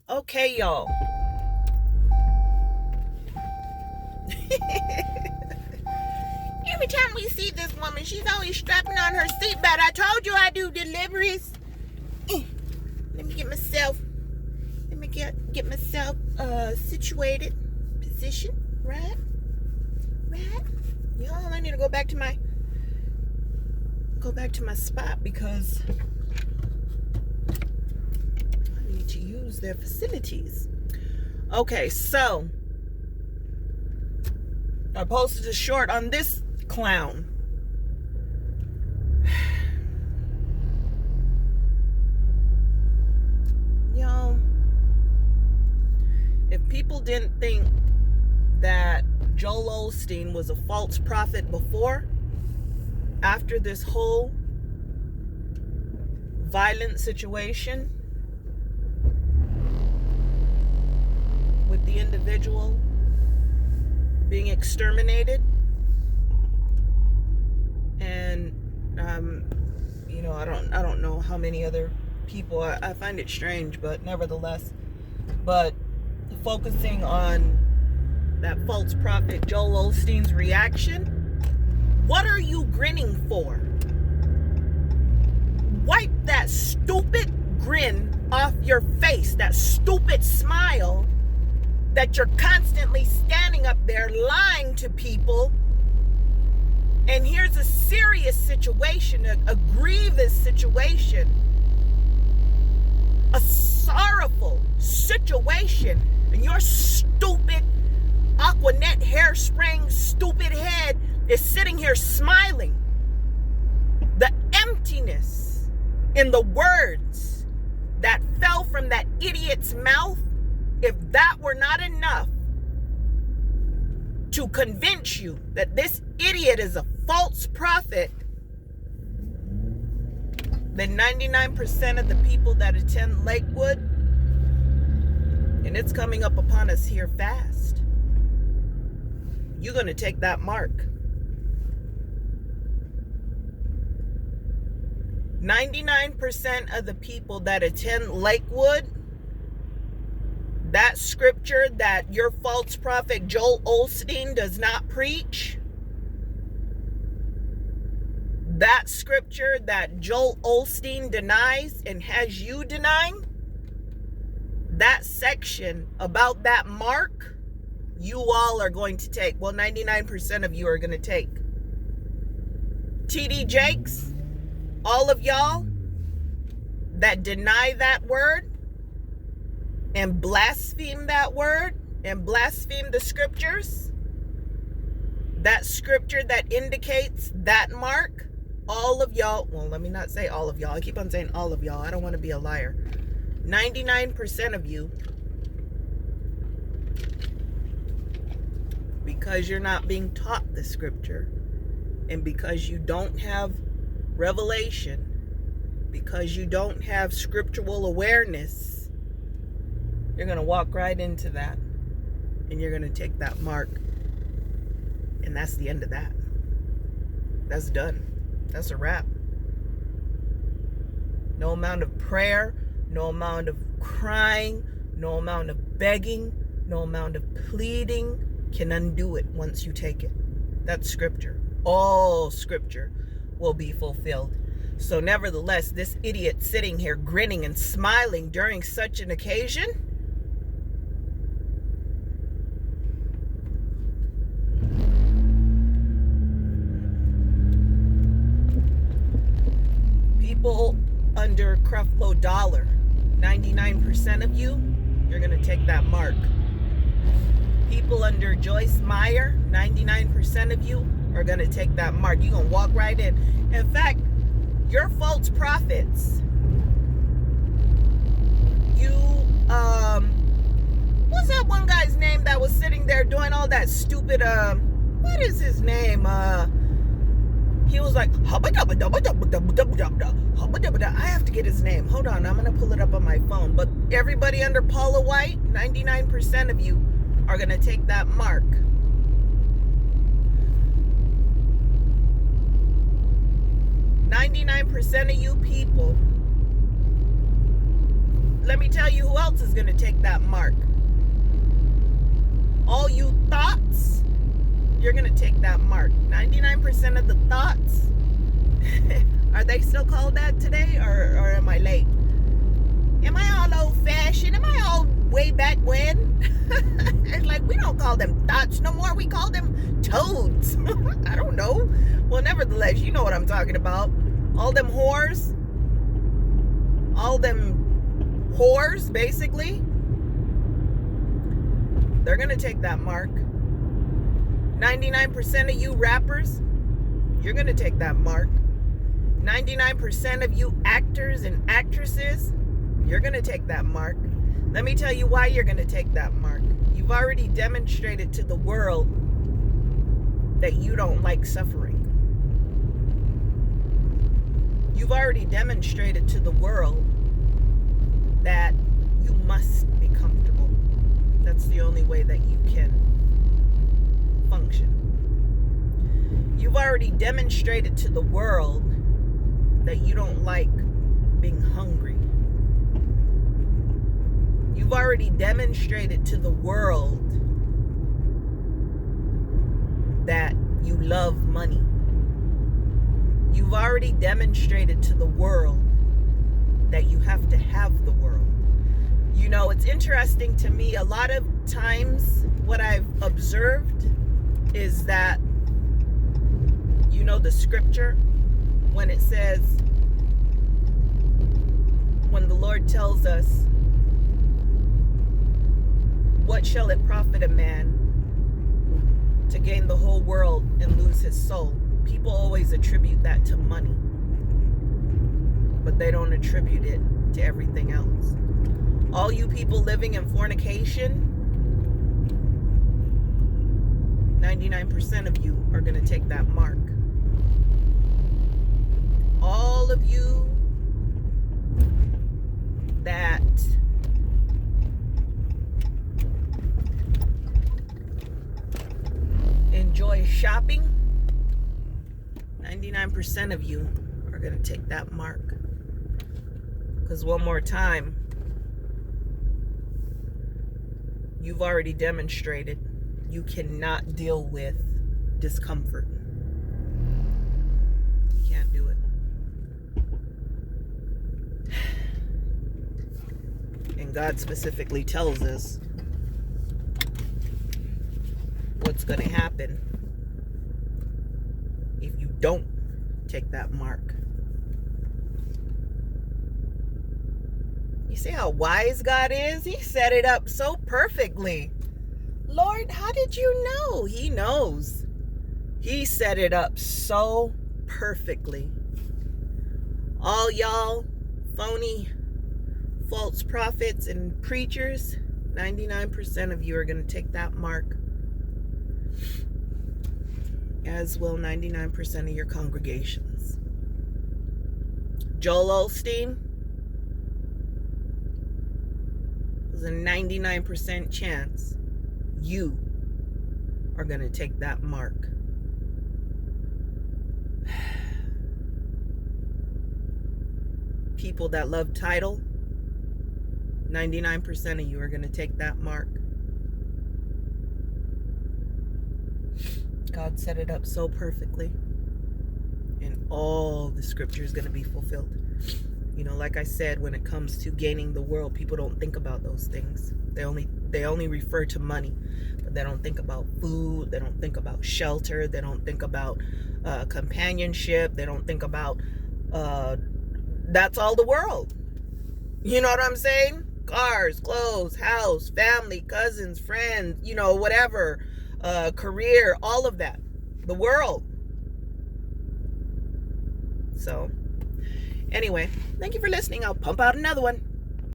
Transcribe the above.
Okay, y'all. Every time we see this woman, she's always strapping on her seatbelt. I told you I do deliveries. Let me get myself situated, position, right. Y'all, I need to go back to my spot because I need to use their facilities. Okay, so I posted a short on this clown. Y'all, if people didn't think that Joel Osteen was a false prophet before, after this whole violent situation with the individual being exterminated, and I don't know how many other people. I find it strange, but nevertheless, focusing on that false prophet Joel Osteen's reaction. What are you grinning for? Wipe that stupid grin off your face, that stupid smile that you're constantly standing up there lying to people. And here's a serious situation, a grievous situation, a sorrowful situation, and your stupid Aquanet hairspraying stupid head is sitting here smiling. The emptiness in the words that fell from that idiot's mouth, if that were not enough to convince you that this idiot is a false prophet, then 99% of the people that attend Lakewood, and it's coming up upon us here fast, you're going to take that mark. 99% of the people that attend Lakewood, that scripture that your false prophet Joel Osteen does not preach, that scripture that Joel Osteen denies and has you denying, that section about that mark, you all are going to take. Well, 99% of you are going to take. TD Jakes, all of y'all that deny that word and blaspheme that word and blaspheme the scriptures, that scripture that indicates that mark, all of y'all, well, let me not say all of y'all. I keep on saying all of y'all. I don't want to be a liar. 99% of you, because you're not being taught the scripture, and because you don't have revelation, because you don't have scriptural awareness, you're going to walk right into that, and you're going to take that mark, and that's the end of that. That's done. That's a wrap. No amount of prayer, no amount of crying, no amount of begging, no amount of pleading can undo it once you take it. That's scripture. All scripture will be fulfilled. So nevertheless, this idiot sitting here grinning and smiling during such an occasion, people under Creflo Dollar, 99% of you, you're going to take that mark. People under Joyce Meyer, 99% of you are going to take that mark. You're going to walk right in. In fact, your false prophets, what's that one guy's name that was sitting there doing all that stupid, what is his name? He was like, I have to get his name. Hold on, I'm going to pull it up on my phone. But everybody under Paula White, 99% of you are going to take that mark. 99% of you people let me tell you who else is going to take that mark. All you thoughts, you're going to take that mark. 99% of the thoughts, are they still called that today, or am I late? Am I all old-fashioned? Am I all way back when? It's like, we don't call them thoughts no more. We call them toads. I don't know. Well, nevertheless, you know what I'm talking about. All them whores. All them whores, basically. They're going to take that mark. 99% of you rappers, you're going to take that mark. 99% of you actors and actresses, you're going to take that mark. Let me tell you why you're going to take that mark. You've already demonstrated to the world that you don't like suffering. You've already demonstrated to the world that you must be comfortable. That's the only way that you can function. You've already demonstrated to the world that you don't like being hungry. You've already demonstrated to the world that you love money. You've already demonstrated to the world that you have to have the world. You know, it's interesting to me, a lot of times what I've observed is that, you know, the scripture, when it says, when the Lord tells us, what shall it profit a man to gain the whole world and lose his soul? People always attribute that to money, but they don't attribute it to everything else. All you people living in fornication, 99% of you are going to take that mark. All of you that enjoy shopping, 99% of you are going to take that mark. Because one more time, you've already demonstrated you cannot deal with discomfort. You can't do it. And God specifically tells us what's going to happen if you don't take that mark. You see how wise God is? He set it up so perfectly. Lord, how did you know? He knows. He set it up so perfectly. All y'all phony, false prophets and preachers, 99% of you are going to take that mark. As will 99% of your congregations. Joel Osteen, there's a 99% chance you are going to take that mark. People that love title, 99% of you are going to take that mark. God set it up so perfectly, and all the scripture is going to be fulfilled. You know, like I said, when it comes to gaining the world, people don't think about those things. They only refer to money, but they don't think about food. They don't think about shelter. They don't think about companionship. They don't think about that's all the world. You know what I'm saying? Cars, clothes, house, family, cousins, friends, you know, whatever. Career, all of that. The world. So, anyway, thank you for listening. I'll pump out another one.